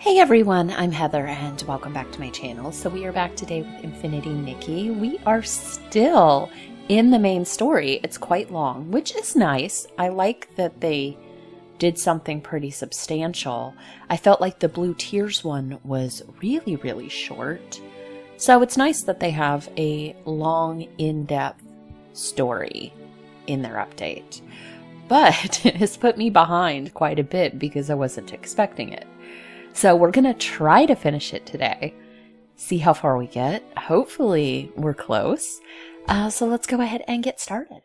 Hey everyone, I'm Heather and welcome back to my channel. So we are back today with Infinity Nikki. We are still in the main story. It's quite long, which is nice. I like that they did something pretty substantial. I felt like the Blue Tears one was really short. So it's nice that they have a long, in-depth story in their update. But it's put me behind quite a bit because I wasn't expecting it. So we're going to try to finish it today. See how far we get. Hopefully we're close. So let's go ahead and get started.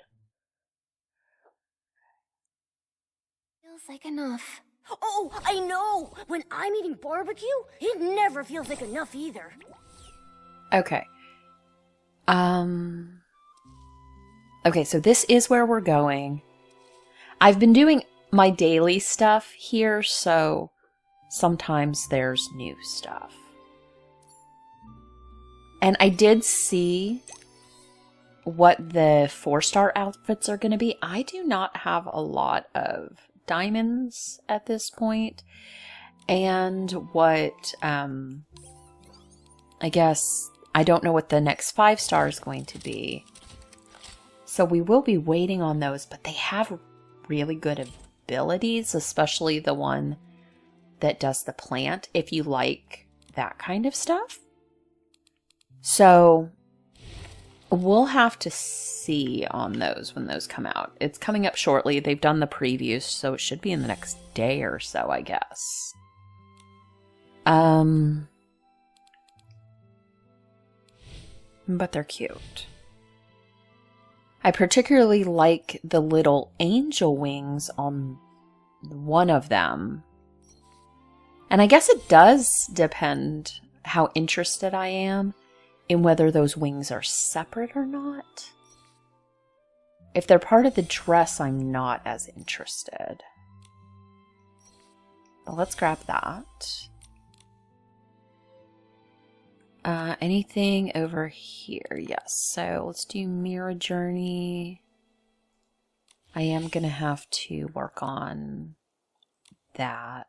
Feels like enough. Oh, I know! When I'm eating barbecue, it never feels like enough either. Okay. Okay, so this is where we're going. I've been doing my daily stuff here, so sometimes there's new stuff. And I did see what the 4-star outfits are going to be. I do not have a lot of diamonds at this point. And what, I guess, I don't know what the next 5-star is going to be. So we will be waiting on those, but they have really good abilities, especially the one that does the plant, if you like that kind of stuff. So we'll have to see on those when those come out. It's coming up shortly. They've done the previews, so it should be in the next day or so, I guess. But they're cute. I particularly like the little angel wings on one of them. And I guess it does depend how interested I am in whether those wings are separate or not. If they're part of the dress, I'm not as interested. But let's grab that. Anything over here? Yes. So let's do Mirror Journey. I am going to have to work on that.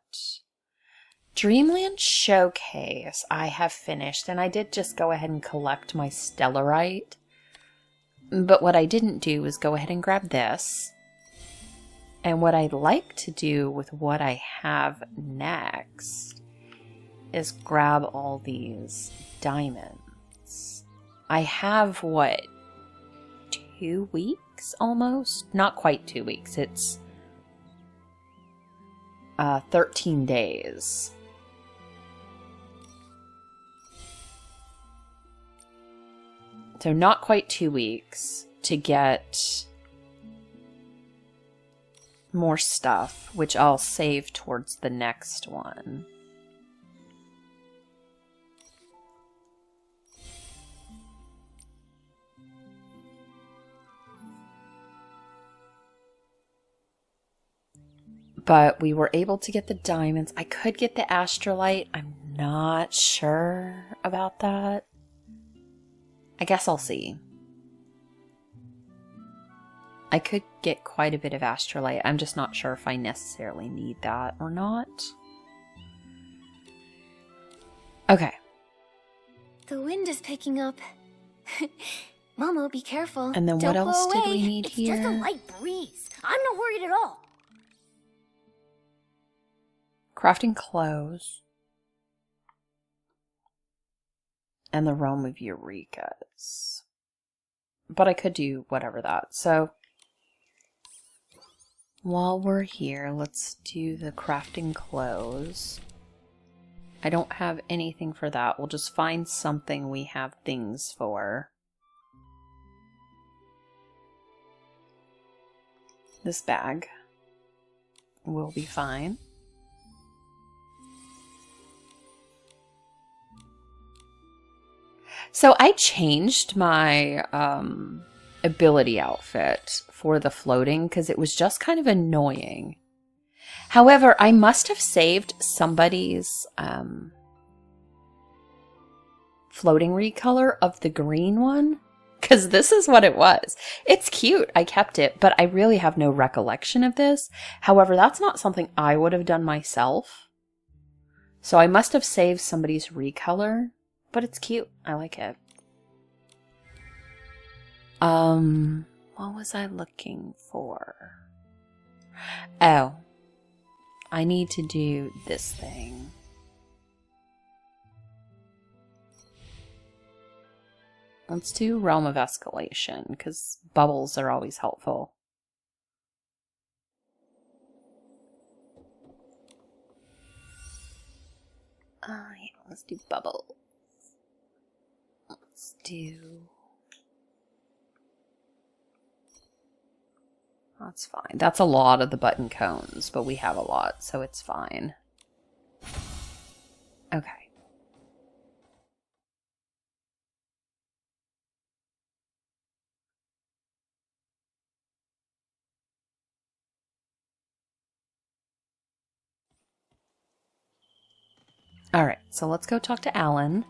Dreamland Showcase I have finished, and I did just go ahead and collect my Stellarite. But what I didn't do was go ahead and grab this. And what I'd like to do with what I have next is grab all these diamonds. I have, what, 2 weeks almost? Not quite 2 weeks. It's 13 days. So not quite 2 weeks to get more stuff, which I'll save towards the next one. But we were able to get the diamonds. I could get the astrolite. I'm not sure about that. I guess I'll see. I could get quite a bit of astrolite. I'm just not sure if I necessarily need that or not. Okay. The wind is picking up. Mama, be careful. And then what else did we need here? It's just a light breeze. I'm not worried at all. Crafting clothes. And the Realm of Eureka's. But I could do whatever that. So while we're here, let's do the crafting clothes. I don't have anything for that. We'll just find something we have things for. This bag will be fine. So I changed my ability outfit for the floating because it was just kind of annoying. However, I must have saved somebody's floating recolor of the green one because this is what it was. It's cute. I kept it, but I really have no recollection of this. However, that's not something I would have done myself. So I must have saved somebody's recolor, but it's cute. I like it. What was I looking for? Oh, I need to do this thing. Let's do Realm of Escalation, because bubbles are always helpful. Yeah, let's do bubbles. Let's do... That's fine. That's a lot of the button cones, but we have a lot, so it's fine. Okay. All right, so let's go talk to Alan.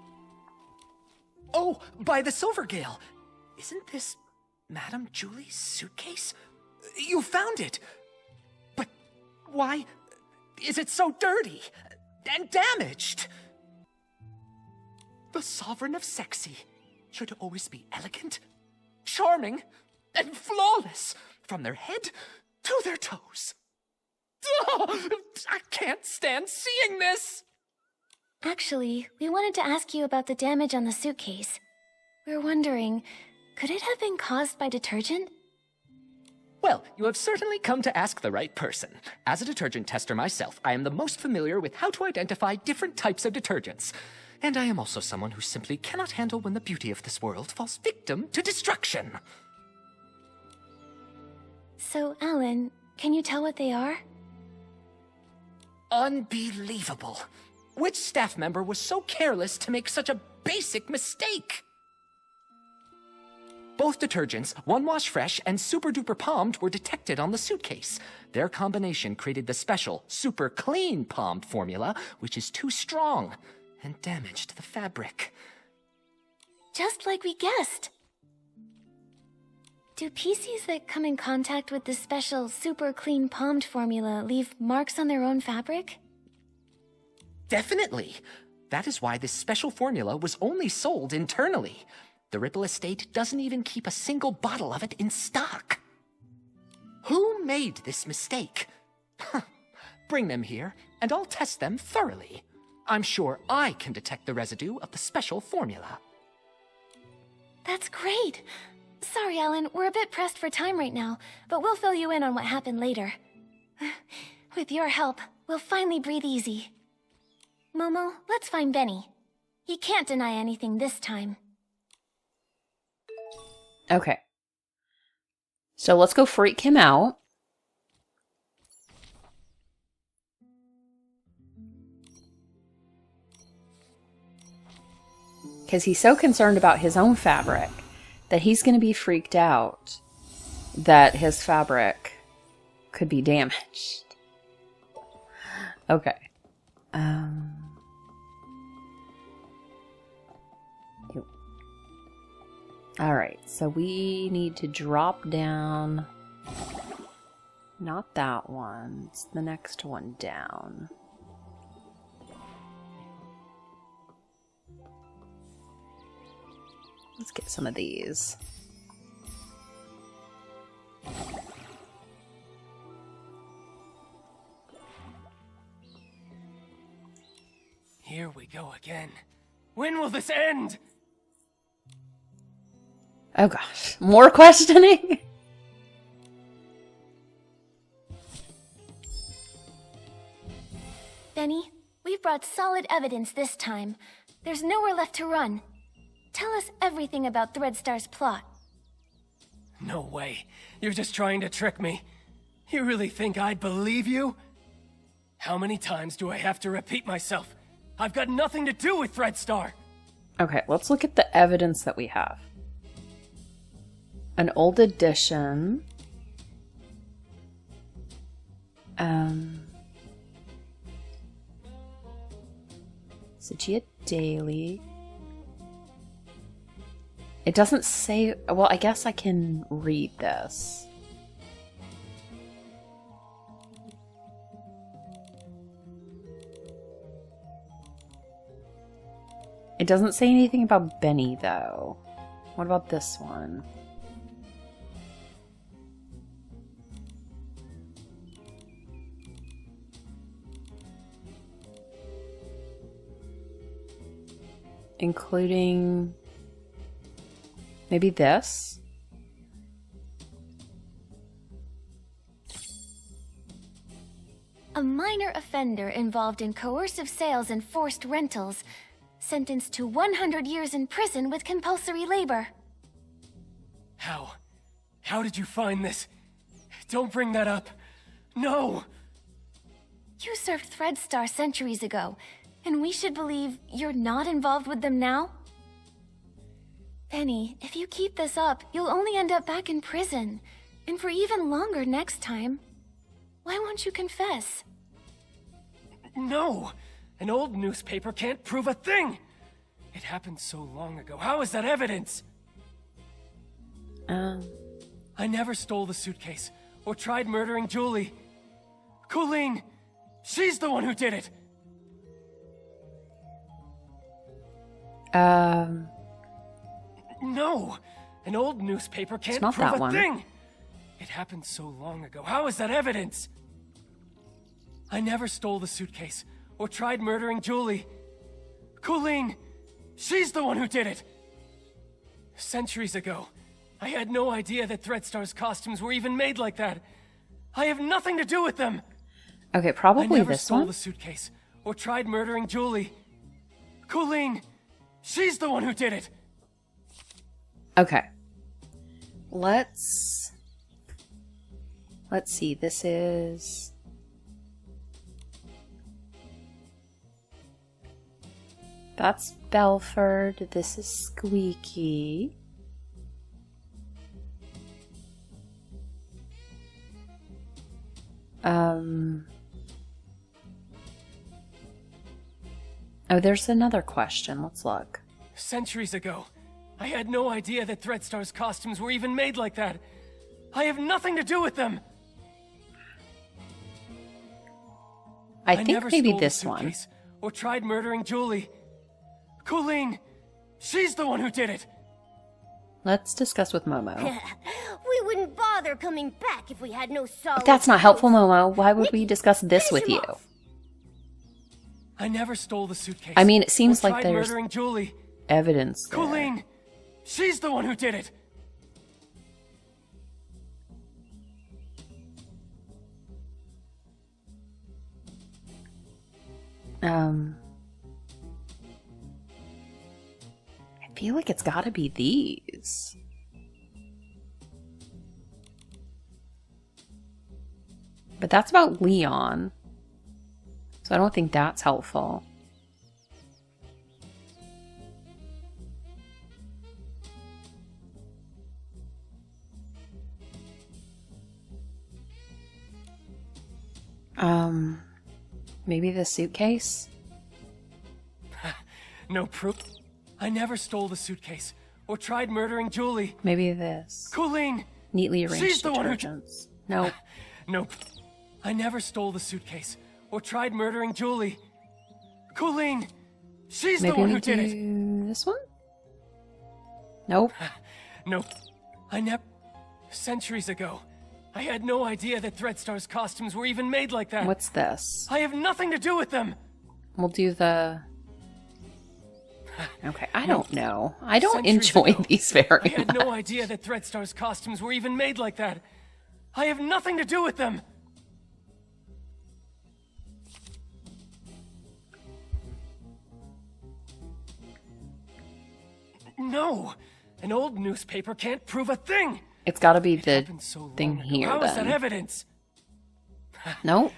Oh, by the Silvergale! Isn't this Madame Julie's suitcase? You found it! But why is it so dirty and damaged? The Sovereign of Sexy should always be elegant, charming, and flawless from their head to their toes. Oh, I can't stand seeing this! Actually, we wanted to ask you about the damage on the suitcase. We're wondering, could it have been caused by detergent? Well, you have certainly come to ask the right person. As a detergent tester myself, I am the most familiar with how to identify different types of detergents. And I am also someone who simply cannot handle when the beauty of this world falls victim to destruction. So, Alan, can you tell what they are? Unbelievable. Which staff member was so careless to make such a basic mistake? Both detergents, One Wash Fresh and Super Duper Palmed, were detected on the suitcase. Their combination created the special Super Clean Palmed formula, which is too strong and damaged the fabric. Just like we guessed. Do Pieces that come in contact with the special Super Clean Palmed formula leave marks on their own fabric? Definitely. That is why this special formula was only sold internally. The Ripple estate doesn't even keep a single bottle of it in stock. Who made this mistake? Bring them here, and I'll test them thoroughly. I'm sure I can detect the residue of the special formula. That's great. Sorry, Alan, we're a bit pressed for time right now, but we'll fill you in on what happened later. With your help, we'll finally breathe easy. Momo, let's find Benny. He can't deny anything this time. Okay. So let's go freak him out. Because he's so concerned about his own fabric that he's going to be freaked out that his fabric could be damaged. Okay. Alright, so we need to drop down. Not that one. It's the next one down. Let's get some of these. Here we go again. When will this end? Oh gosh, more questioning? Benny, we've brought solid evidence this time. There's nowhere left to run. Tell us everything about Threadstar's plot. No way. You're just trying to trick me. You really think I'd believe you? How many times do I have to repeat myself? I've got nothing to do with Threadstar. Okay, let's look at the evidence that we have. An old edition. Sagia Daily. It doesn't say... Well, I guess I can read this. It doesn't say anything about Benny, though. What about this one? Including maybe this? A minor offender involved in coercive sales and forced rentals, sentenced to 100 years in prison with compulsory labor. How? How did you find this? Don't bring that up. No! You served Threadstar centuries ago, and we should believe you're not involved with them now? Benny, if you keep this up, you'll only end up back in prison, and for even longer next time. Why won't you confess? No! An old newspaper can't prove a thing! It happened so long ago. How is that evidence? I never stole the suitcase, or tried murdering Julie. Colleen! She's the one who did it! No! An old newspaper can't prove a thing! It happened so long ago. How is that evidence? I never stole the suitcase, or tried murdering Julie. Colleen! She's the one who did it! Centuries ago, I had no idea that Threadstar's costumes were even made like that. I have nothing to do with them! Okay, probably this one. I never stole the suitcase, or tried murdering Julie. Colleen! She's the one who did it! Okay. Let's see, this is... That's Belford. This is Squeaky. Oh, there's another question. Let's look. Centuries ago, I had no idea that Threadstar's costumes were even made like that. I have nothing to do with them. I think maybe this one. Or tried murdering Julie. Colleen, she's the one who did it. Let's discuss with Momo. We wouldn't bother coming back if we had no solid... That's not helpful, Momo. Why would we discuss this with you? I never stole the suitcase. I mean, it seems like there's murdering Julie. Evidence there. Colleen, she's the one who did it. I feel like it's gotta be these. But that's about Leon. So I don't think that's helpful. Maybe the suitcase? No proof. I never stole the suitcase or tried murdering Julie. Maybe this. Colleen! Neatly arranged She's the one who... detergents. Nope. Nope. I never stole the suitcase or tried murdering Julie. Colleen! She's the one who did it! Maybe this one? Nope. Nope. I never... Centuries ago, I had no idea that Threadstar's costumes were even made like that. What's this? I have nothing to do with them! We'll do the... Okay, I don't know. I don't enjoy these very much. I had no idea that Threadstar's costumes were even made like that. I have nothing to do with them! No! An old newspaper can't prove a thing! It's gotta be the so thing here, How is then. that evidence? Nope.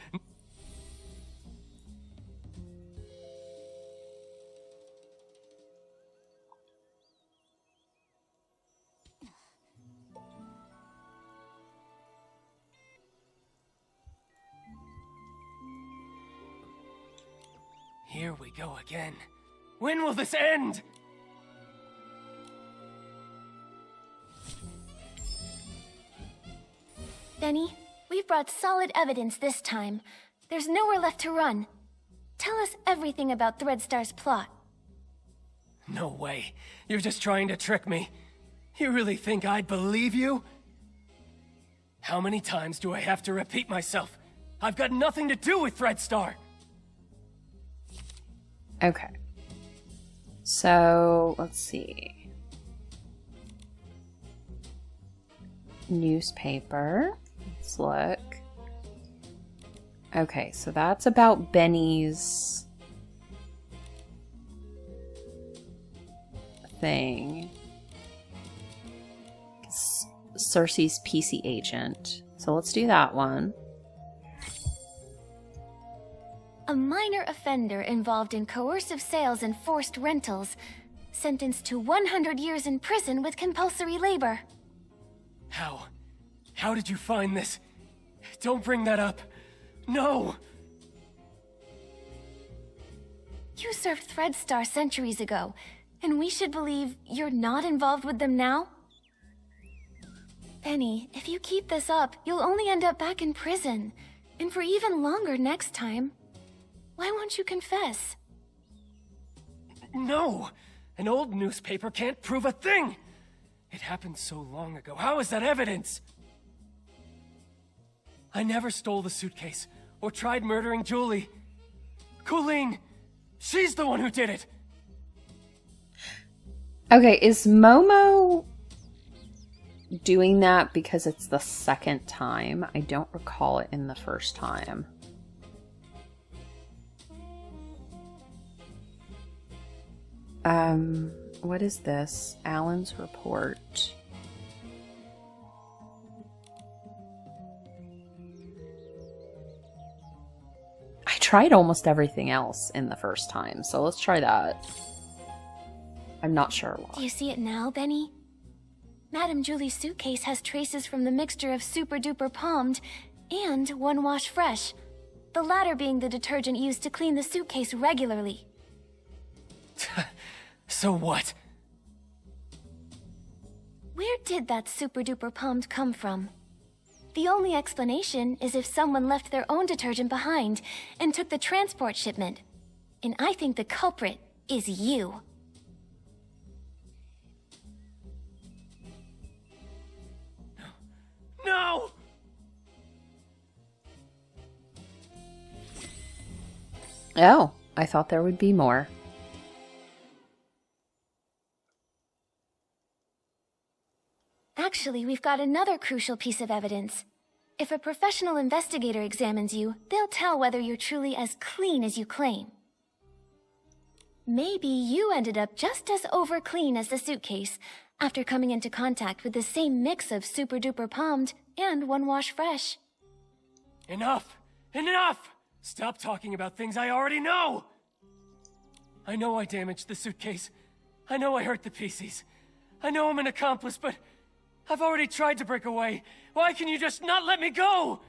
Here we go again. When will this end? Benny, we've brought solid evidence this time. There's nowhere left to run. Tell us everything about Threadstar's plot. No way. You're just trying to trick me. You really think I'd believe you? How many times do I have to repeat myself? I've got nothing to do with Threadstar. Okay. So, let's see. Newspaper. Let's look. Okay, so that's about Benny's thing. Cersei's Piecey agent. So let's do that one. A minor offender involved in coercive sales and forced rentals, sentenced to 100 years in prison with compulsory labor. How? How did you find this? Don't bring that up. No! You served Threadstar centuries ago, and we should believe you're not involved with them now? Benny, if you keep this up, you'll only end up back in prison, and for even longer next time. Why won't you confess? No! An old newspaper can't prove a thing! It happened so long ago. How is that evidence? I never stole the suitcase or tried murdering Julie. Colleen, she's the one who did it. Okay, is Momo doing that because it's the second time? I don't recall it in the first time. What is this? Alan's report. I tried almost everything else in the first time, so let's try that. I'm not sure why. Do you see it now, Benny? Madame Julie's suitcase has traces from the mixture of Super Duper Palmed and One Wash Fresh, the latter being the detergent used to clean the suitcase regularly. So what? Where did that Super Duper Palmed come from? The only explanation is if someone left their own detergent behind and took the transport shipment. And I think the culprit is you. No! Oh, I thought there would be more. Actually, we've got another crucial piece of evidence. If a professional investigator examines you, they'll tell whether you're truly as clean as you claim. Maybe you ended up just as over-clean as the suitcase after coming into contact with the same mix of Super Duper Palmed and One Wash Fresh. Enough! Enough! Stop talking about things I already know! I know I damaged the suitcase. I know I hurt the Piecys. I know I'm an accomplice, but I've already tried to break away. Why can you just not let me go?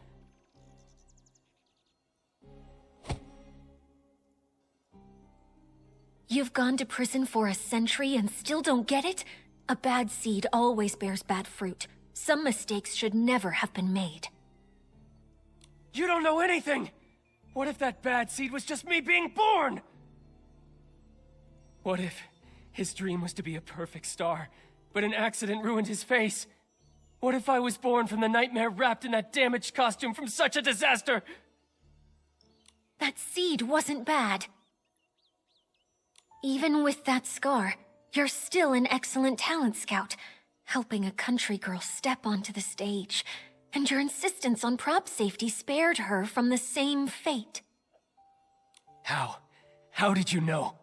You've gone to prison for a century and still don't get it? A bad seed always bears bad fruit. Some mistakes should never have been made. You don't know anything! What if that bad seed was just me being born? What if his dream was to be a perfect star, but an accident ruined his face? What if I was born from the nightmare wrapped in that damaged costume from such a disaster? That seed wasn't bad. Even with that scar, you're still an excellent talent scout, helping a country girl step onto the stage, and your insistence on prop safety spared her from the same fate. How? How did you know?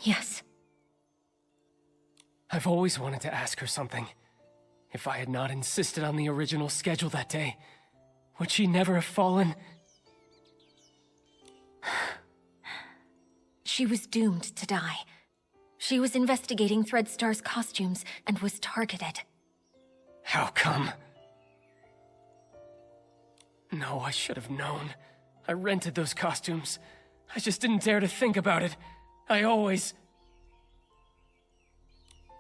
Yes. I've always wanted to ask her something. If I had not insisted on the original schedule that day, would she never have fallen? She was doomed to die. She was investigating Threadstar's costumes and was targeted. How come? No, I should have known. I rented those costumes. I just didn't dare to think about it. I always...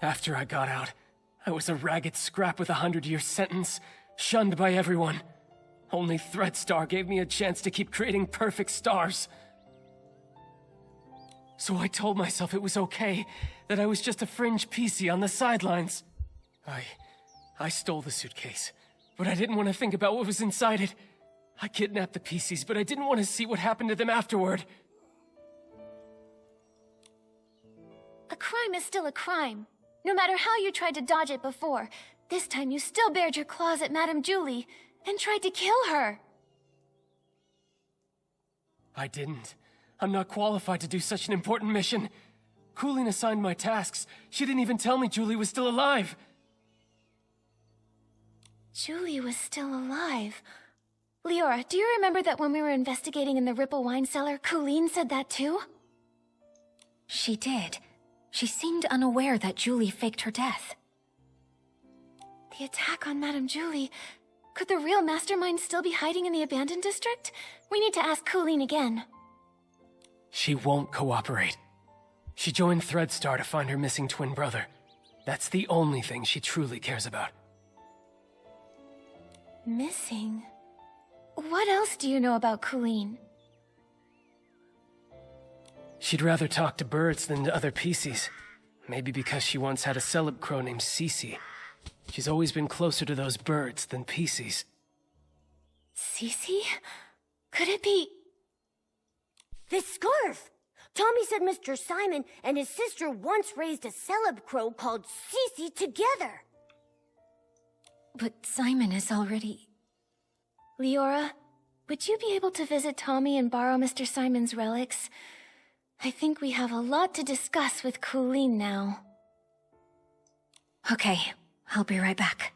After I got out, I was a ragged scrap with a 100-year sentence, shunned by everyone. Only Threadstar gave me a chance to keep creating perfect stars. So I told myself it was okay, that I was just a fringe Piecey on the sidelines. I stole the suitcase, but I didn't want to think about what was inside it. I kidnapped the Pieceys, but I didn't want to see what happened to them afterward. A crime is still a crime. No matter how you tried to dodge it before, this time you still bared your claws at Madame Julie and tried to kill her. I didn't. I'm not qualified to do such an important mission. Coolin assigned my tasks. She didn't even tell me Julie was still alive. Julie was still alive. Leora, do you remember that when we were investigating in the Ripple wine cellar, Coolin said that too? She did. She seemed unaware that Julie faked her death. The attack on Madame Julie. Could the real mastermind still be hiding in the abandoned district? We need to ask Coolin again. She won't cooperate. She joined Threadstar to find her missing twin brother. That's the only thing she truly cares about. Missing? What else do you know about Coolin? She'd rather talk to birds than to other Pieces. Maybe because she once had a celeb crow named Piecey. She's always been closer to those birds than Pieces. Cece? Could it be... This scarf! Tommy said Mr. Simon and his sister once raised a celeb crow called Cece together. But Simon is already... Leora, would you be able to visit Tommy and borrow Mr. Simon's relics? I think we have a lot to discuss with Coolin now. Okay, I'll be right back.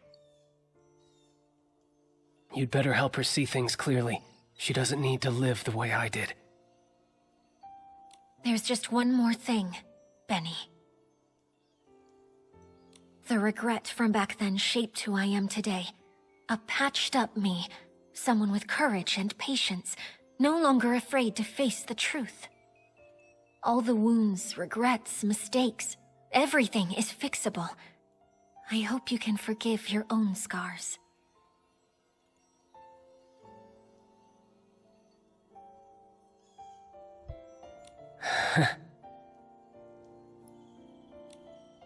You'd better help her see things clearly. She doesn't need to live the way I did. There's just one more thing, Benny. The regret from back then shaped who I am today. A patched-up me, someone with courage and patience, no longer afraid to face the truth. All the wounds, regrets, mistakes, everything is fixable. I hope you can forgive your own scars.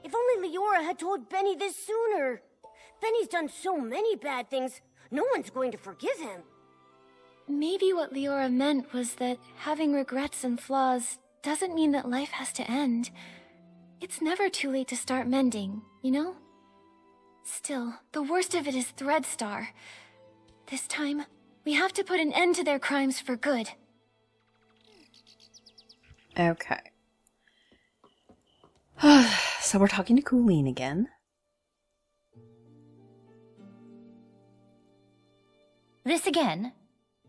If only Leora had told Benny this sooner. Benny's done so many bad things, no one's going to forgive him. Maybe what Leora meant was that having regrets and flaws doesn't mean that life has to end. It's never too late to start mending, you know? Still, the worst of it is Threadstar. This time, we have to put an end to their crimes for good. Okay. So we're talking to Coolin again. This again?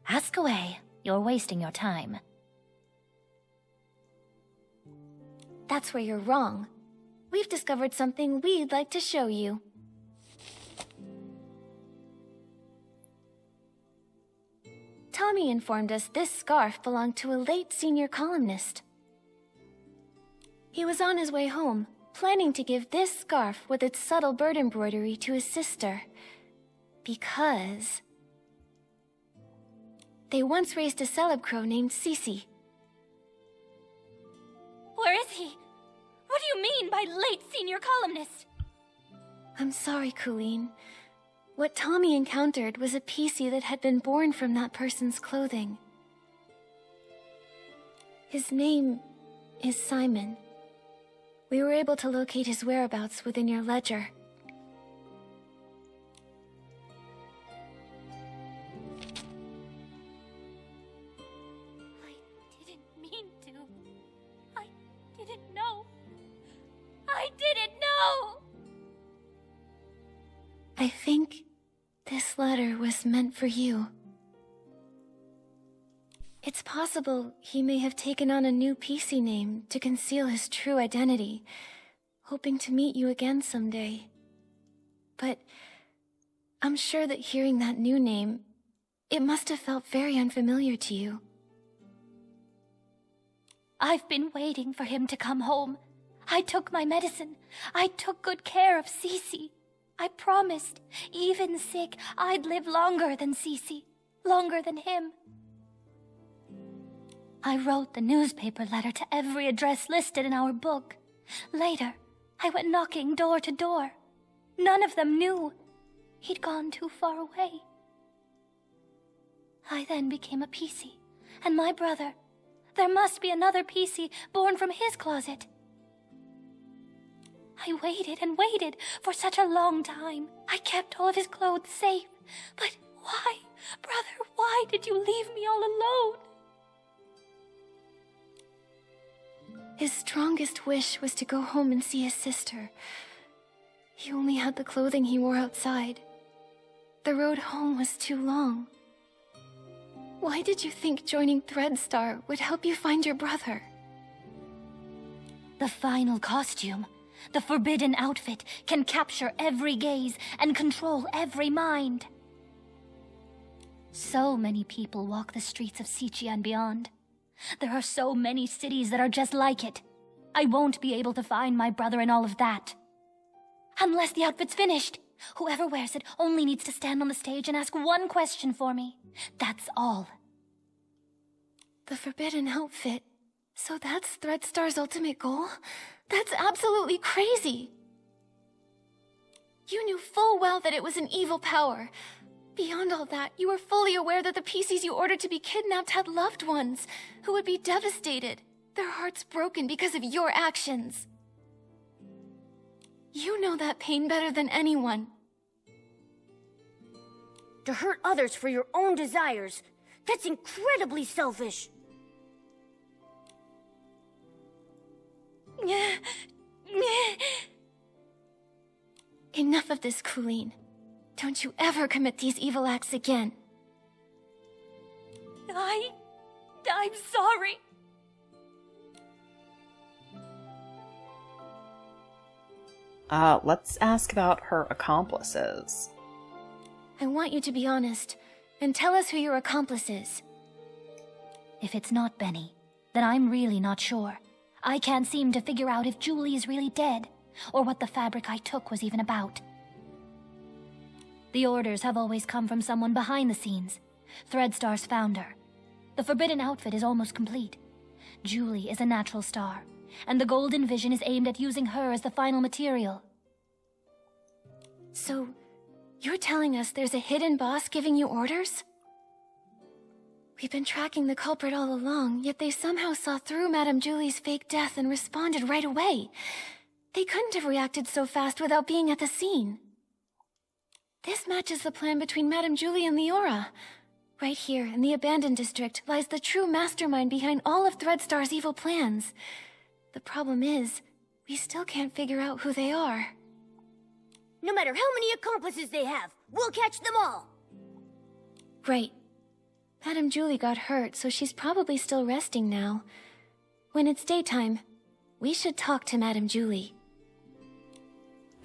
Ask away. You're wasting your time. That's where you're wrong. We've discovered something we'd like to show you. Tommy informed us this scarf belonged to a late senior columnist. He was on his way home, planning to give this scarf with its subtle bird embroidery to his sister. Because... they once raised a celeb crow named Piecey. Where is he? What do you mean by late senior columnist? I'm sorry, Coolin. What Tommy encountered was a Piecey that had been born from that person's clothing. His name is Simon. We were able to locate his whereabouts within your ledger. I didn't mean to. I didn't know. I didn't know! I think this letter was meant for you. It's possible he may have taken on a new Piecey name to conceal his true identity, hoping to meet you again someday. But I'm sure that hearing that new name, it must have felt very unfamiliar to you. I've been waiting for him to come home. I took my medicine. I took good care of Cece. I promised, even sick, I'd live longer than Cece, longer than him. I wrote the newspaper letter to every address listed in our book. Later, I went knocking door to door. None of them knew. He'd gone too far away. I then became a Piecey, and my brother. There must be another Piecey born from his closet. I waited and waited for such a long time. I kept all of his clothes safe. But why, brother, why did you leave me all alone? His strongest wish was to go home and see his sister. He only had the clothing he wore outside. The road home was too long. Why did you think joining Threadstar would help you find your brother? The final costume, the forbidden outfit, can capture every gaze and control every mind. So many people walk the streets of Sichia and beyond. There are so many cities that are just like it. I won't be able to find my brother in all of that. Unless the outfit's finished. Whoever wears it only needs to stand on the stage and ask one question for me. That's all. The forbidden outfit. So that's Threadstar's ultimate goal? That's absolutely crazy. You knew full well that it was an evil power. Beyond all that, you were fully aware that the Pieces you ordered to be kidnapped had loved ones who would be devastated, their hearts broken because of your actions. You know that pain better than anyone. To hurt others for your own desires, that's incredibly selfish. Enough of this, Colleen. Don't you ever commit these evil acts again. I'm sorry. Let's ask about her accomplices. I want you to be honest, and tell us who your accomplice is. If it's not Benny, then I'm really not sure. I can't seem to figure out if Julie is really dead, or what the fabric I took was even about. The orders have always come from someone behind the scenes, Threadstar's founder. The forbidden outfit is almost complete. Julie is a natural star, and the Golden Vision is aimed at using her as the final material. So, you're telling us there's a hidden boss giving you orders? We've been tracking the culprit all along, yet they somehow saw through Madame Julie's fake death and responded right away. They couldn't have reacted so fast without being at the scene. This matches the plan between Madame Julie and Leora. Right here, in the abandoned district, lies the true mastermind behind all of Threadstar's evil plans. The problem is, we still can't figure out who they are. No matter how many accomplices they have, we'll catch them all! Right. Madame Julie got hurt, so she's probably still resting now. When it's daytime, we should talk to Madame Julie.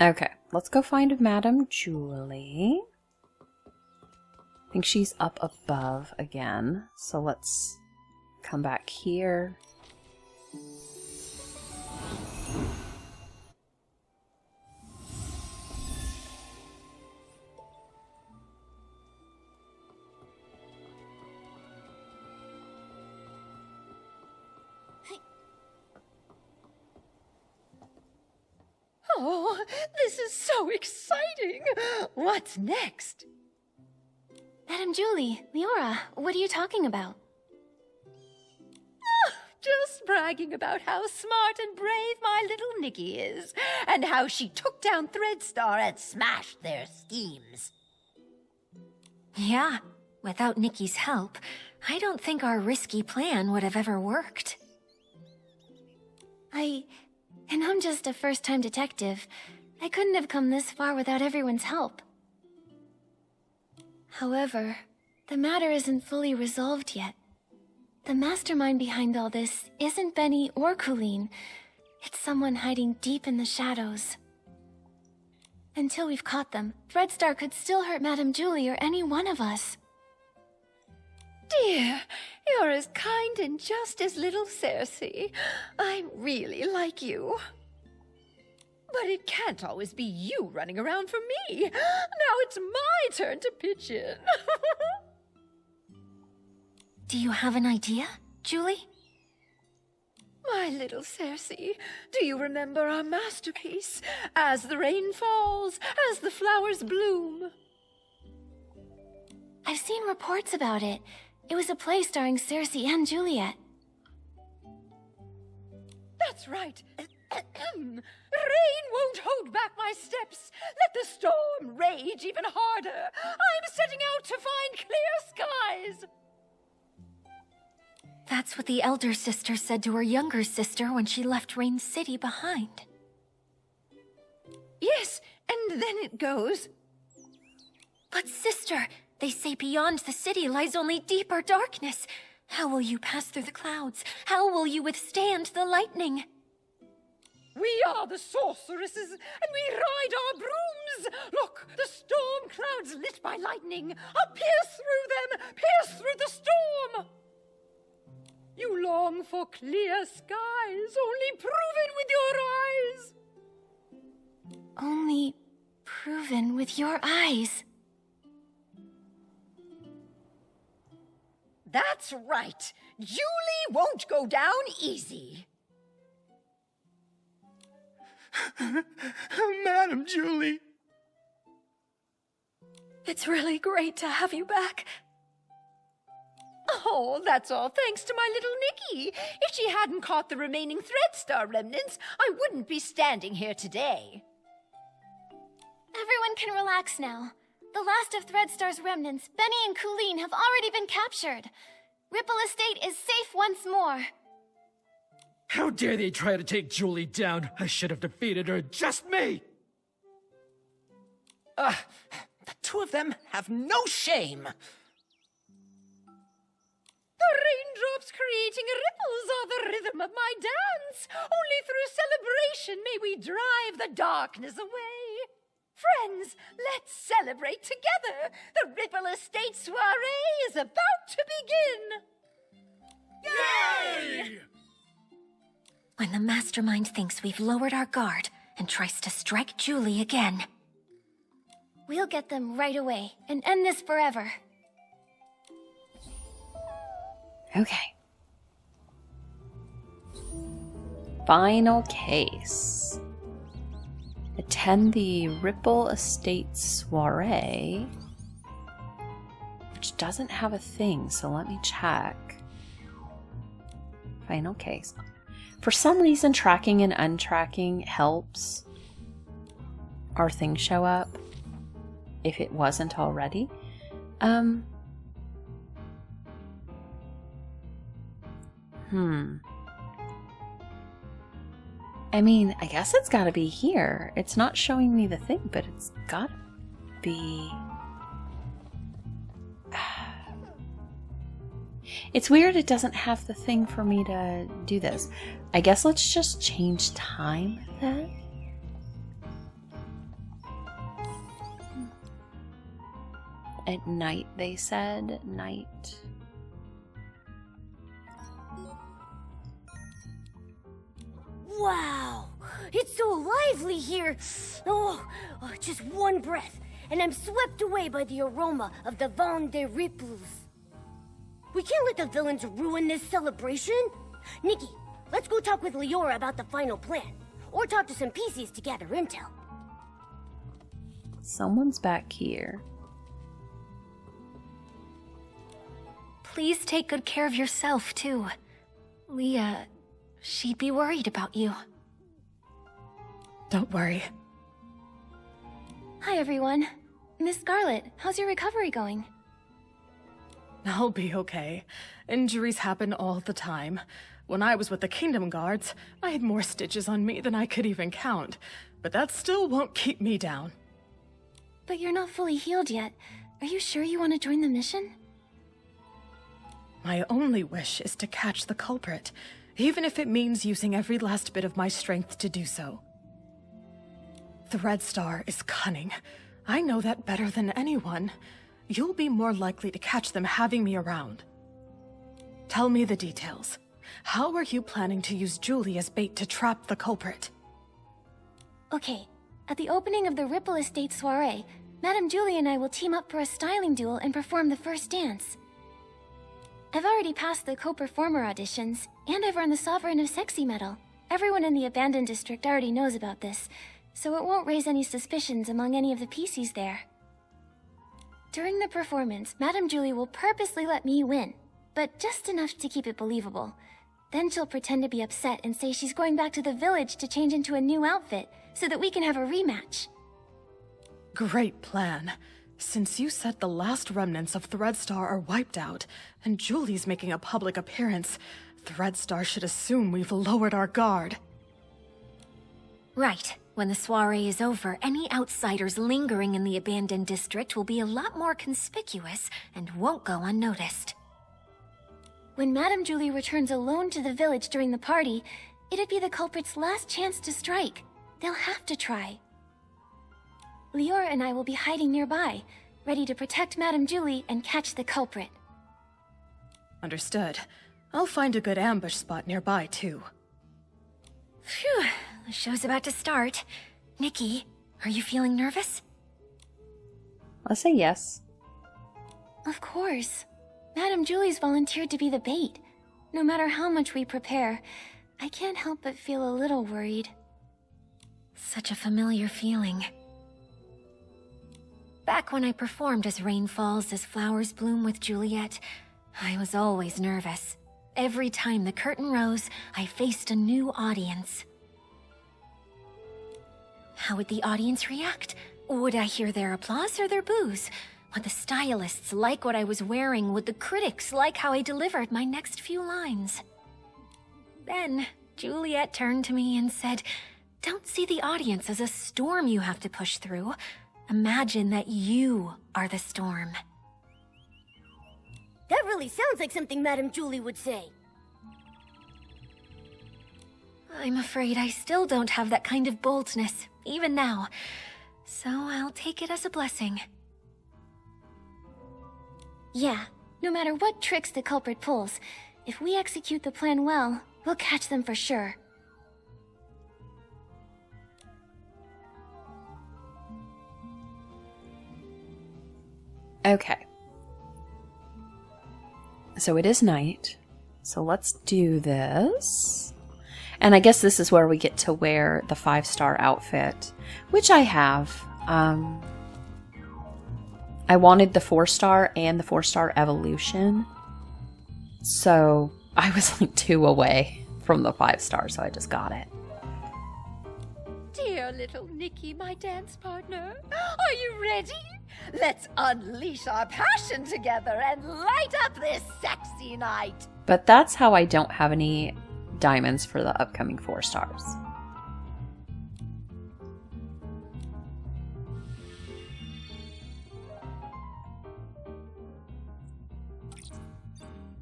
Okay, let's go find Madame Julie. I think she's up above again, so let's come back here. Oh, this is so exciting! What's next? Madame Julie, Leora, what are you talking about? Just bragging about how smart and brave my little Nikki is, and how she took down Threadstar and smashed their schemes. Yeah, without Nikki's help, I don't think our risky plan would have ever worked. And I'm just a first-time detective. I couldn't have come this far without everyone's help. However, the matter isn't fully resolved yet. The mastermind behind all this isn't Benny or Colleen. It's someone hiding deep in the shadows. Until we've caught them, Threadstar could still hurt Madame Julie or any one of us. Dear, you're as kind and just as little Cersei. I really like you. But it can't always be you running around for me. Now it's my turn to pitch in. Do you have an idea, Julie? My little Cersei, do you remember our masterpiece? As the rain falls, as the flowers bloom. I've seen reports about it. It was a play starring Cersei and Juliet. That's right. Rain won't hold back my steps. Let the storm rage even harder. I'm setting out to find clear skies. That's what the elder sister said to her younger sister when she left Rain City behind. Yes, and then it goes. But sister, they say beyond the city lies only deeper darkness. How will you pass through the clouds? How will you withstand the lightning? We are the sorceresses, and we ride our brooms. Look, the storm clouds lit by lightning. I'll pierce through them, pierce through the storm. You long for clear skies, only proven with your eyes. Only proven with your eyes. That's right. Julie won't go down easy. Madam Julie. It's really great to have you back. Oh, that's all thanks to my little Nikki. If she hadn't caught the remaining Threadstar remnants, I wouldn't be standing here today. Everyone can relax now. The last of Threadstar's remnants, Benny and Colleen, have already been captured. Ripple Estate is safe once more. How dare they try to take Julie down? I should have defeated her, just me! The two of them have no shame. The raindrops creating ripples are the rhythm of my dance. Only through celebration may we drive the darkness away. Friends, let's celebrate together. The Ripple Estate soiree is about to begin. Yay! When the mastermind thinks we've lowered our guard and tries to strike Julie again. We'll get them right away and end this forever. Okay. Final case. Attend the Ripple Estate soiree, which doesn't have a thing, so let me check. Final case. For some reason, tracking and untracking helps our thing show up, if it wasn't already. I mean, I guess it's gotta be here. It's not showing me the thing, but it's gotta be... It's weird it doesn't have the thing for me to do this. I guess let's just change time then. At night, they said. Night. Wow! It's so lively here! Oh, just one breath, and I'm swept away by the aroma of the Vin des Ripples. We can't let the villains ruin this celebration. Nikki, let's go talk with Leora about the final plan. Or talk to some Pieceys to gather intel. Someone's back here. Please take good care of yourself, too. Leah, she'd be worried about you. Don't worry. Hi, everyone. Miss Scarlet, how's your recovery going? I'll be okay. Injuries happen all the time. When I was with the Kingdom Guards, I had more stitches on me than I could even count. But that still won't keep me down. But you're not fully healed yet. Are you sure you want to join the mission? My only wish is to catch the culprit, even if it means using every last bit of my strength to do so. Threadstar is cunning. I know that better than anyone. You'll be more likely to catch them having me around. Tell me the details. How are you planning to use Julie as bait to trap the culprit? Okay, at the opening of the Ripple Estate soiree, Madame Julie and I will team up for a styling duel and perform the first dance. I've already passed the co-performer auditions, and I've earned the Sovereign of Sexy medal. Everyone in the abandoned district already knows about this, so it won't raise any suspicions among any of the Pieces there. During the performance, Madame Julie will purposely let me win, but just enough to keep it believable. Then she'll pretend to be upset and say she's going back to the village to change into a new outfit, so that we can have a rematch. Great plan. Since you said the last remnants of Threadstar are wiped out, and Julie's making a public appearance, Threadstar should assume we've lowered our guard. Right. When the soiree is over, any outsiders lingering in the abandoned district will be a lot more conspicuous and won't go unnoticed. When Madame Julie returns alone to the village during the party, it'd be the culprit's last chance to strike. They'll have to try. Lior and I will be hiding nearby, ready to protect Madame Julie and catch the culprit. Understood. I'll find a good ambush spot nearby, too. Phew, the show's about to start. Nikki, are you feeling nervous? I'll say yes. Of course. Madame Julie's volunteered to be the bait. No matter how much we prepare, I can't help but feel a little worried. Such a familiar feeling. Back when I performed as Rain Falls as Flowers Bloom with Juliet, I was always nervous. Every time the curtain rose, I faced a new audience. How would the audience react? Would I hear their applause or their boos? Would the stylists like what I was wearing? Would the critics like how I delivered my next few lines? Then, Juliet turned to me and said, "Don't see the audience as a storm you have to push through. Imagine that you are the storm." That really sounds like something Madame Julie would say. I'm afraid I still don't have that kind of boldness, even now. So I'll take it as a blessing. Yeah, no matter what tricks the culprit pulls, if we execute the plan well, we'll catch them for sure. Okay. So it is night. So let's do this. And I guess this is where we get to wear the 5-star outfit, which I have. I wanted the 4-star and the 4-star evolution. So I was like 2 away from the 5-star, so I just got it. Dear little Nikki, my dance partner, are you ready? Let's unleash our passion together and light up this sexy night. But that's how I don't have any diamonds for the upcoming 4 stars.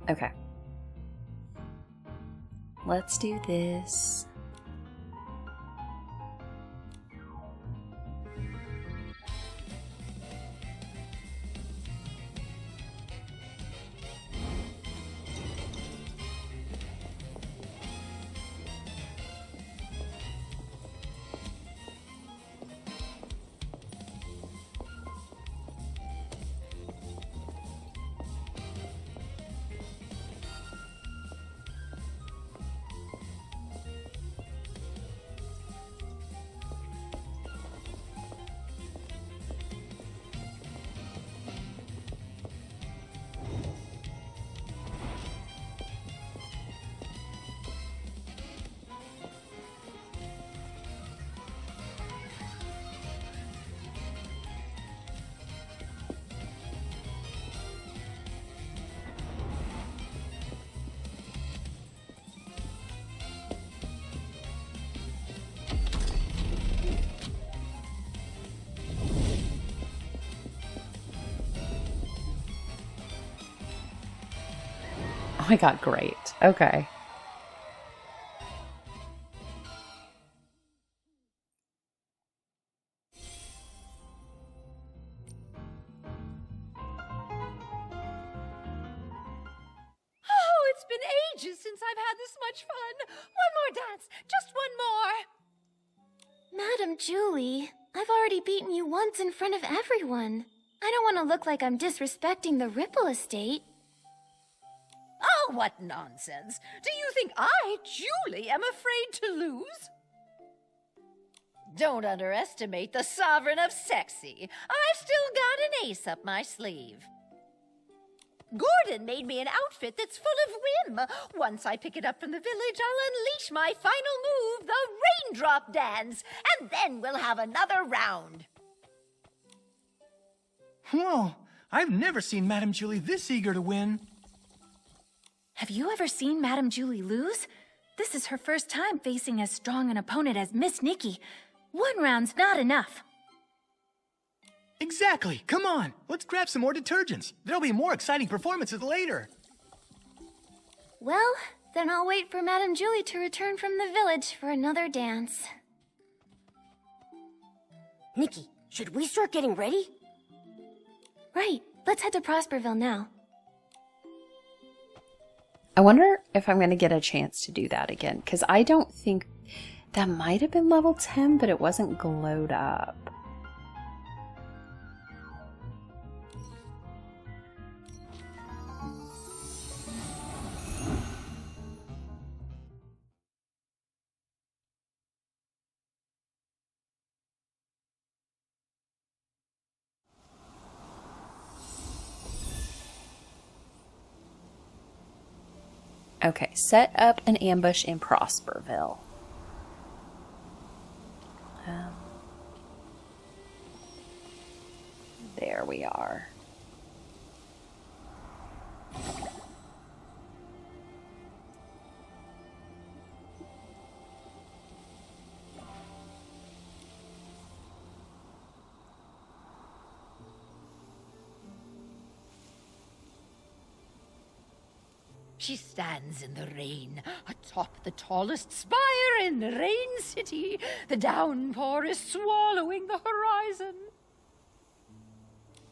Okay. Let's do this. Oh my god, great. Okay. Oh, it's been ages since I've had this much fun. One more dance, just one more. Madame Julie, I've already beaten you once in front of everyone. I don't want to look like I'm disrespecting the Ripple Estate. Oh, what nonsense! Do you think I, Julie, am afraid to lose? Don't underestimate the sovereign of sexy. I've still got an ace up my sleeve. Gordon made me an outfit that's full of whim. Once I pick it up from the village, I'll unleash my final move, the raindrop dance, and then we'll have another round. Whoa, I've never seen Madame Julie this eager to win. Have you ever seen Madame Julie lose? This is her first time facing as strong an opponent as Miss Nikki. One round's not enough. Exactly. Come on, let's grab some more detergents. There'll be more exciting performances later. Well, then I'll wait for Madame Julie to return from the village for another dance. Nikki, should we start getting ready? Right, let's head to Prosperville now. I wonder if I'm going to get a chance to do that again, because I don't think that might have been level 10, but it wasn't glowed up. Okay, set up an ambush in Prosperville. There we are. She stands in the rain, atop the tallest spire in Rain City. The downpour is swallowing the horizon.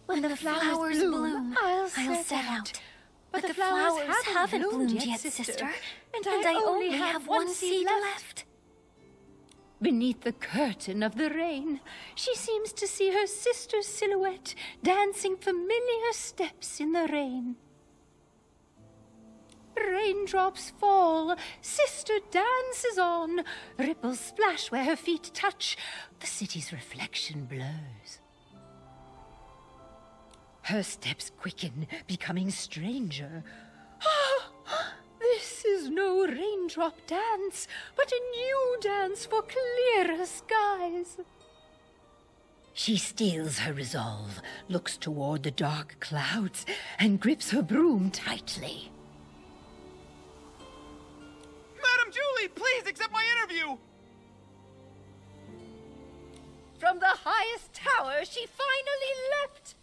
When the flowers bloom, I'll set out. But the flowers haven't bloomed yet, sister. And I only have one seed left. Beneath the curtain of the rain, she seems to see her sister's silhouette dancing familiar steps in the rain. Raindrops fall, sister dances on. Ripples splash where her feet touch. The city's reflection blurs. Her steps quicken, becoming stranger. Ah, this is no raindrop dance, but a new dance for clearer skies. She steels her resolve, looks toward the dark clouds, and grips her broom tightly. Madame Julie, please accept my interview! From the highest tower, she finally leapt.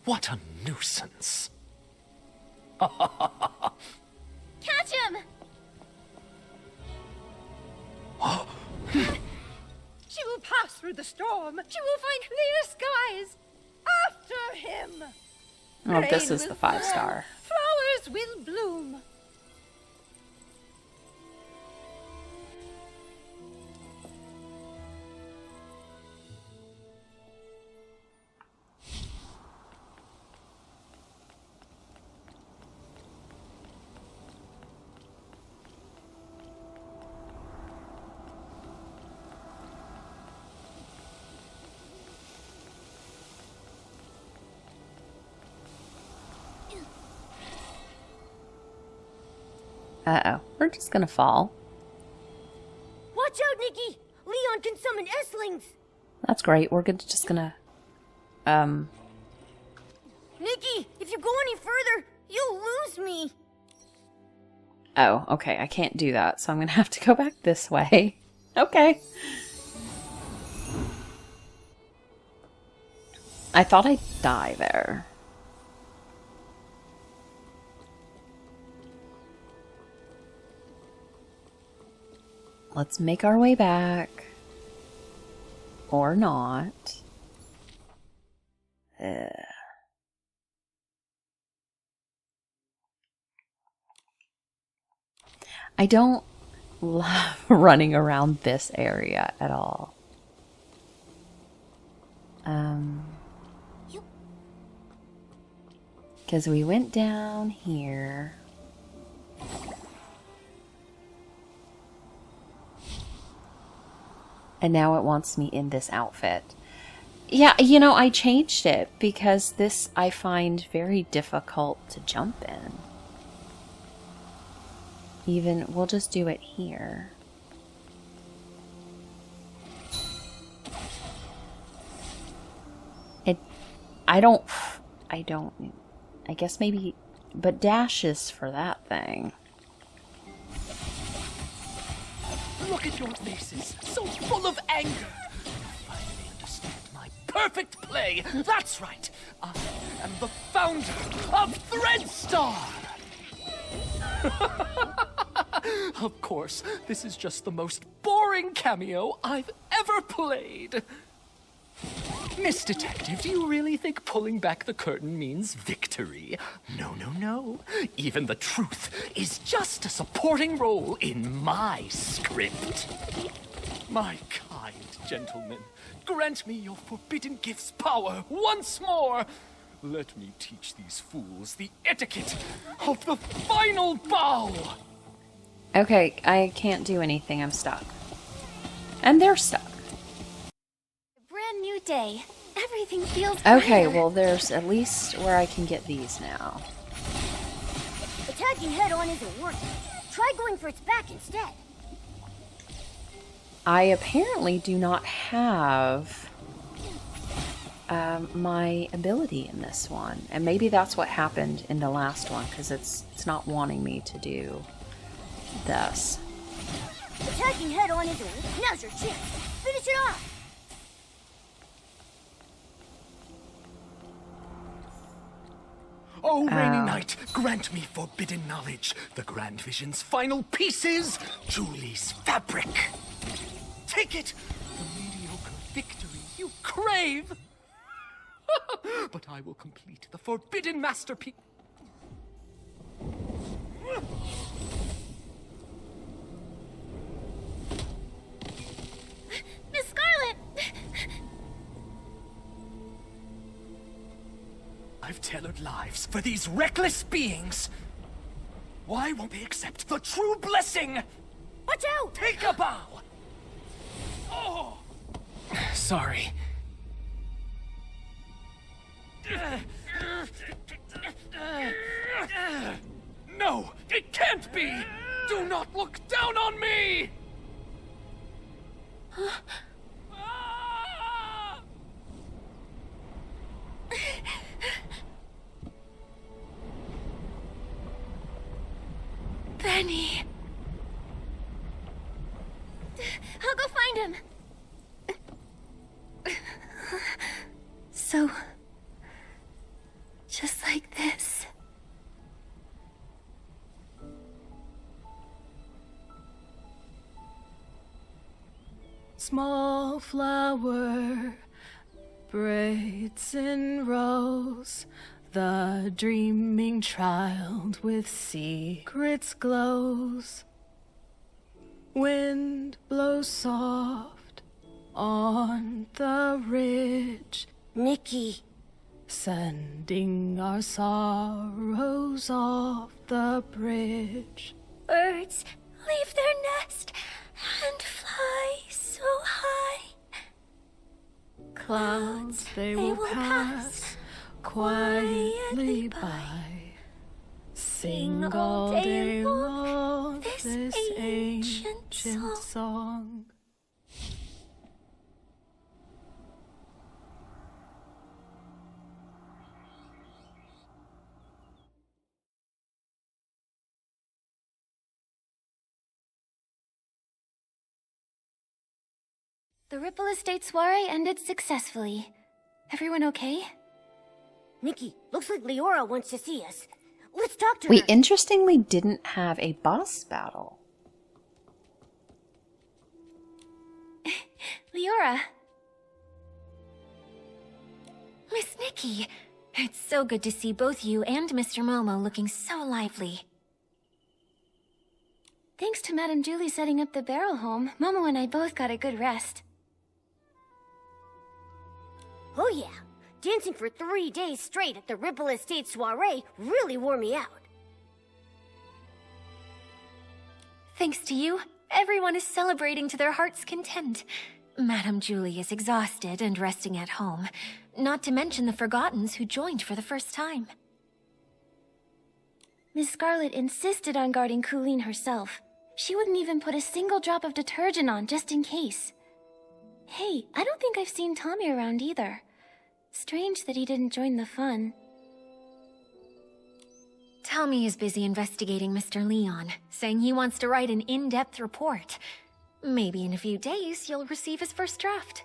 What a nuisance. Catch him! She will pass through the storm. She will find clear skies. After him. Oh, this Rain is the will 5-star. fall, flowers will bloom. Uh-oh, we're just gonna fall. Watch out, Nikki! Leon can summon S-lings! That's great. We're just gonna, Nikki, if you go any further, you'll lose me! Oh, okay, I can't do that, so I'm gonna have to go back this way. Okay. I thought I'd die there. Let's make our way back. Or not. I don't love running around this area at all. Because we went down here. And now it wants me in this outfit. Yeah, you know, I changed it because this I find very difficult to jump in. Even, we'll just do it here. I guess maybe, but dash is for that thing. Look at your faces, so full of anger. You finally understand my perfect play. That's right. I am the founder of Threadstar. Of course, this is just the most boring cameo I've ever played. Miss Detective, do you really think pulling back the curtain means victory? No, no, no. Even the truth is just a supporting role in my script. My kind gentlemen, grant me your forbidden gift's power once more. Let me teach these fools the etiquette of the final bow. Okay, I can't do anything. I'm stuck. And they're stuck. Brand new day. Everything feels Okay, brighter. well, there's at least where I can get these now. Attacking head-on isn't working. Try going for its back instead. I apparently do not have my ability in this one. And maybe that's what happened in the last one, because it's not wanting me to do this. Attacking head-on isn't working. Now's your chance. Finish it off. Oh, rainy night, grant me forbidden knowledge. The Grand Vision's final piece is Julie's fabric. Take it, the mediocre victory you crave. But I will complete the forbidden masterpiece. Miss Scarlet! I've tailored lives for these reckless beings. Why won't they accept the true blessing? Watch out! Take a bow. Oh. Sorry. No, it can't be! Do not look down on me! Benny. I'll go find him. So, just like this. Small flower, braids in rows, the dreaming child with secrets glows. Wind blows soft on the ridge, Nikki. sending our sorrows off the bridge. Birds leave their nest and fly so high. Clouds they will pass quietly by. Sing all day long this ancient song. The Ripple Estate soiree ended successfully. Everyone okay? Nikki, looks like Leora wants to see us. Let's talk to We her. interestingly didn't have a boss battle. Leora. Miss Nikki, it's so good to see both you and Mr. Momo looking so lively. Thanks to Madame Julie setting up the barrel home, Momo and I both got a good rest. Oh yeah, dancing for 3 days straight at the Ripple Estate soiree really wore me out. Thanks to you, everyone is celebrating to their heart's content. Madame Julie is exhausted and resting at home, not to mention the Forgottens who joined for the first time. Miss Scarlet insisted on guarding Colleen herself. She wouldn't even put a single drop of detergent on just in case. Hey, I don't think I've seen Tommy around either. Strange that he didn't join the fun. Tommy is busy investigating Mr. Leon, saying he wants to write an in-depth report. Maybe in a few days you'll receive his first draft.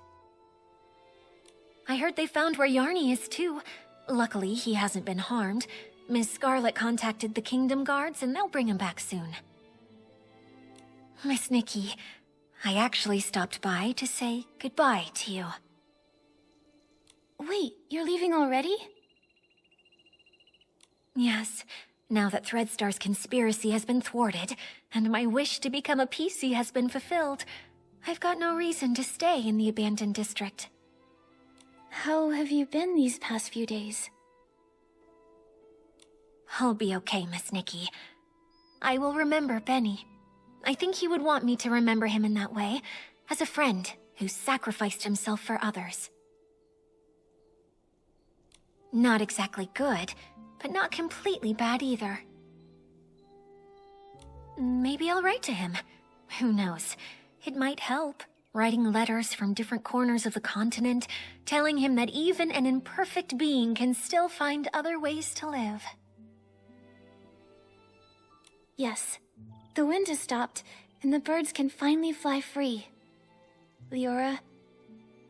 I heard they found where Yarny is too. Luckily, he hasn't been harmed. Miss Scarlet contacted the Kingdom Guards and they'll bring him back soon. Miss Nikki, I actually stopped by to say goodbye to you. Wait, you're leaving already? Yes, now that Threadstar's conspiracy has been thwarted, and my wish to become a Piecey has been fulfilled, I've got no reason to stay in the abandoned district. How have you been these past few days? I'll be okay, Miss Nikki. I will remember Benny. I think he would want me to remember him in that way, as a friend who sacrificed himself for others. Not exactly good, but not completely bad either. Maybe I'll write to him. Who knows? It might help, writing letters from different corners of the continent, telling him that even an imperfect being can still find other ways to live. Yes, the wind has stopped, and the birds can finally fly free. Leora,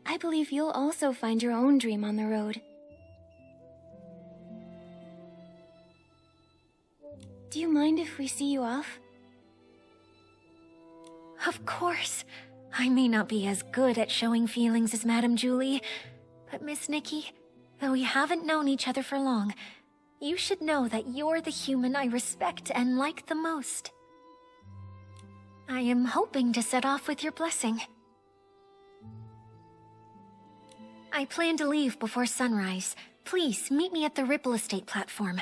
I believe you'll also find your own dream on the road. Do you mind if we see you off? Of course. I may not be as good at showing feelings as Madame Julie, but Miss Nikki, though we haven't known each other for long, you should know that you're the human I respect and like the most. I am hoping to set off with your blessing. I plan to leave before sunrise. Please meet me at the Ripple Estate platform.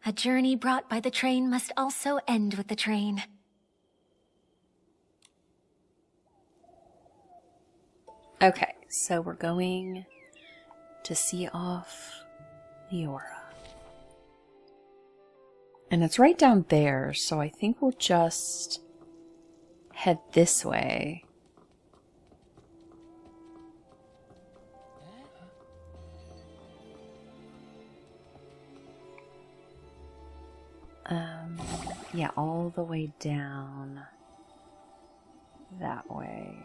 A journey brought by the train must also end with the train. Okay, so we're going to see off Leora. And it's right down there, so I think we'll just head this way. Yeah, all the way down that way.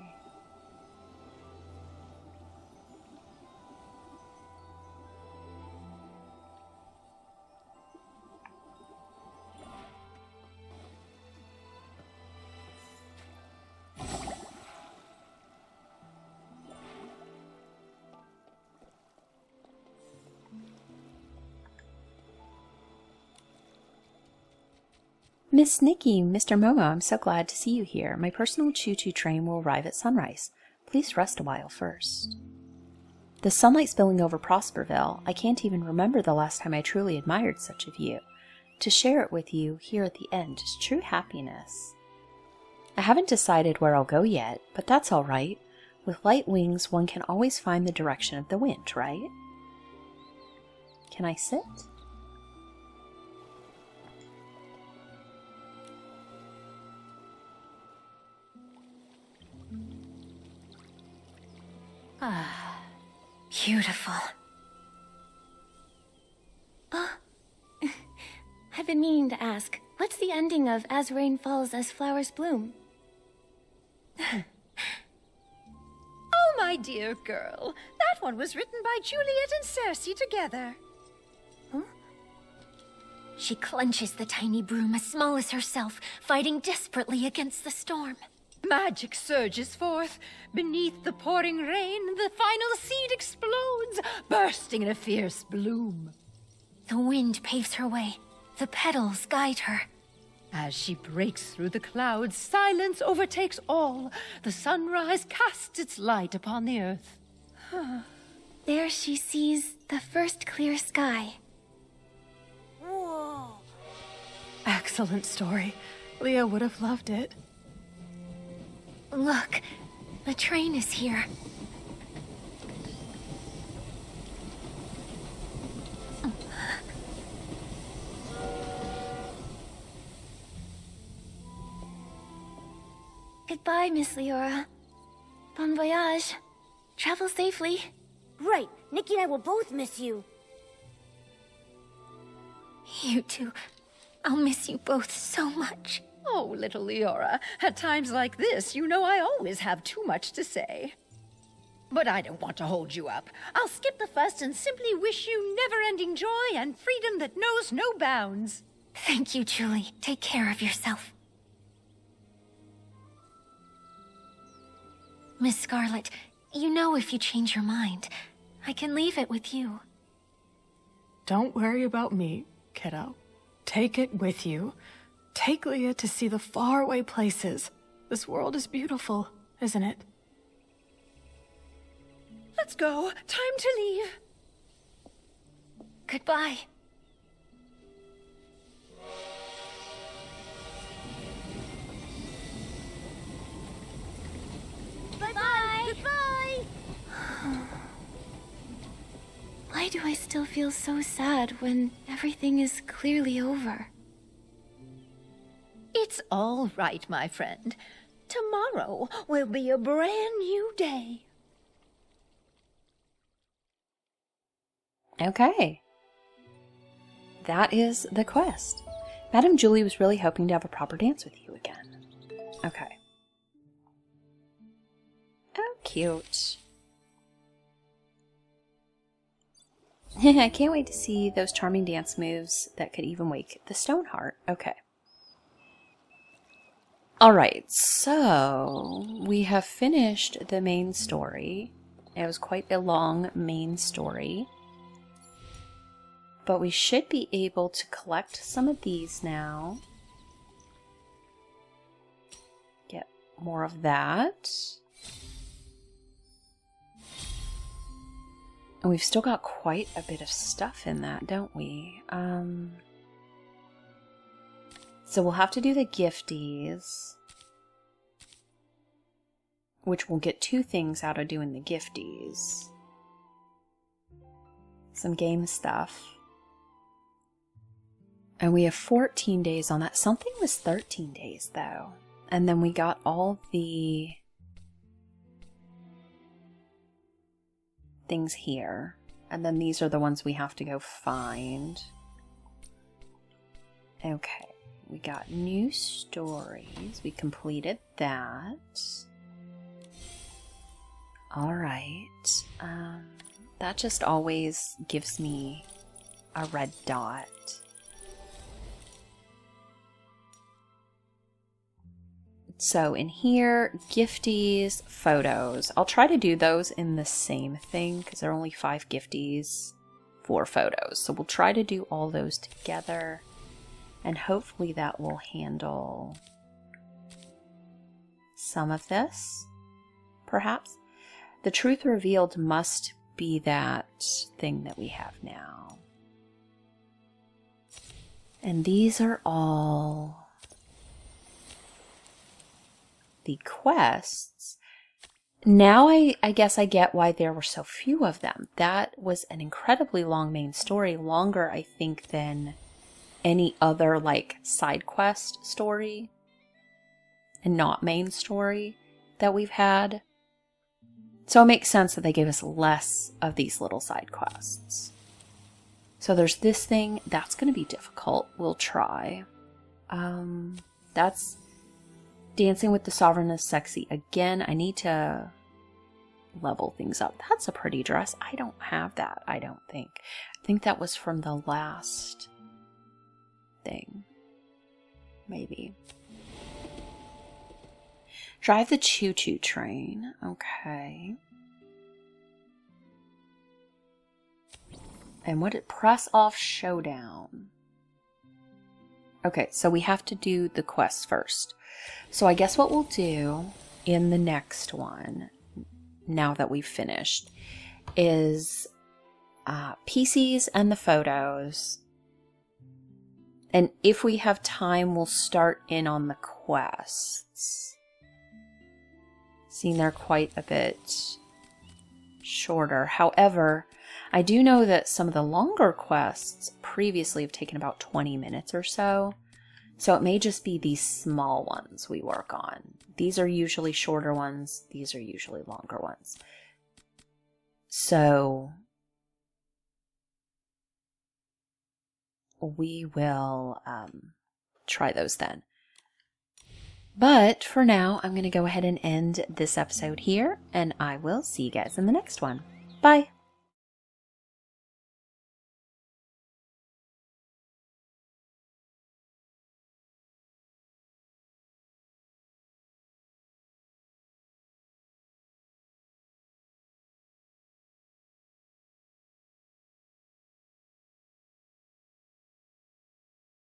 Miss Nikki, Mr. Momo, I'm so glad to see you here. My personal choo-choo train will arrive at sunrise. Please rest a while first. The sunlight spilling over Prosperville, I can't even remember the last time I truly admired such a view. To share it with you here at the end is true happiness. I haven't decided where I'll go yet, but that's all right. With light wings, one can always find the direction of the wind, right? Can I sit? Ah, beautiful. I've been meaning to ask, what's the ending of As Rain Falls, As Flowers Bloom? Oh, my dear girl. That one was written by Juliet and Cersei together. Huh? She clenches the tiny broom as small as herself, fighting desperately against the storm. Magic surges forth. Beneath the pouring rain, the final seed explodes, bursting in a fierce bloom. The wind paves her way. The petals guide her. As she breaks through the clouds, silence overtakes all. The sunrise casts its light upon the earth. There she sees the first clear sky. Whoa. Excellent story. Leah would have loved it. Look, the train is here. Goodbye, Miss Leora. Bon voyage. Travel safely. Right, Nikki and I will both miss you. You two. I'll miss you both so much. Oh, little Leora, at times like this, you know I always have too much to say. But I don't want to hold you up. I'll skip the fuss and simply wish you never-ending joy and freedom that knows no bounds. Thank you, Julie. Take care of yourself. Miss Scarlet, you know if you change your mind, I can leave it with you. Don't worry about me, kiddo. Take it with you. Take Leah to see the faraway places. This world is beautiful, isn't it? Let's go. Time to leave. Goodbye. Bye-bye. Goodbye. Why do I still feel so sad when everything is clearly over? It's all right, my friend. Tomorrow will be a brand new day. Okay. That is the quest. Madame Julie was really hoping to have a proper dance with you again. Okay. Oh, cute. I can't wait to see those charming dance moves that could even wake the Stoneheart. Okay. Alright, so we have finished the main story. It was quite a long main story. But we should be able to collect some of these now. Get more of that. And we've still got quite a bit of stuff in that, don't we? So we'll have to do the gifties, which we'll get 2 things out of doing the gifties. Some game stuff. And we have 14 days on that. Something was 13 days, though. And then we got all the things here. And then these are the ones we have to go find. Okay. We got new stories. We completed that. Alright. That just always gives me a red dot. So in here, gifties, photos. I'll try to do those in the same thing because there are only 5 gifties, 4 photos. So we'll try to do all those together and hopefully that will handle some of this, perhaps. The truth revealed must be that thing that we have now. And these are all the quests. Now I guess I get why there were so few of them. That was an incredibly long main story, longer I think than any other like side quest story and not main story that we've had. So it makes sense that they gave us less of these little side quests. So there's this thing that's going to be difficult. We'll try. That's Dancing with the Sovereign is Sexy. Again, I need to level things up. That's a pretty dress. I don't have that, I don't think. I think that was from the last thing. Maybe. Drive the choo-choo train. Okay. And what did press off showdown? Okay, so we have to do the quest first. So I guess what we'll do in the next one, now that we've finished, is Piecey's and the photos. And if we have time, we'll start in on the quests. Seeing they're quite a bit shorter. However, I do know that some of the longer quests previously have taken about 20 minutes or so. So it may just be these small ones we work on. These are usually shorter ones. These are usually longer ones. So we will try those then. But for now, I'm going to go ahead and end this episode here, and I will see you guys in the next one. Bye!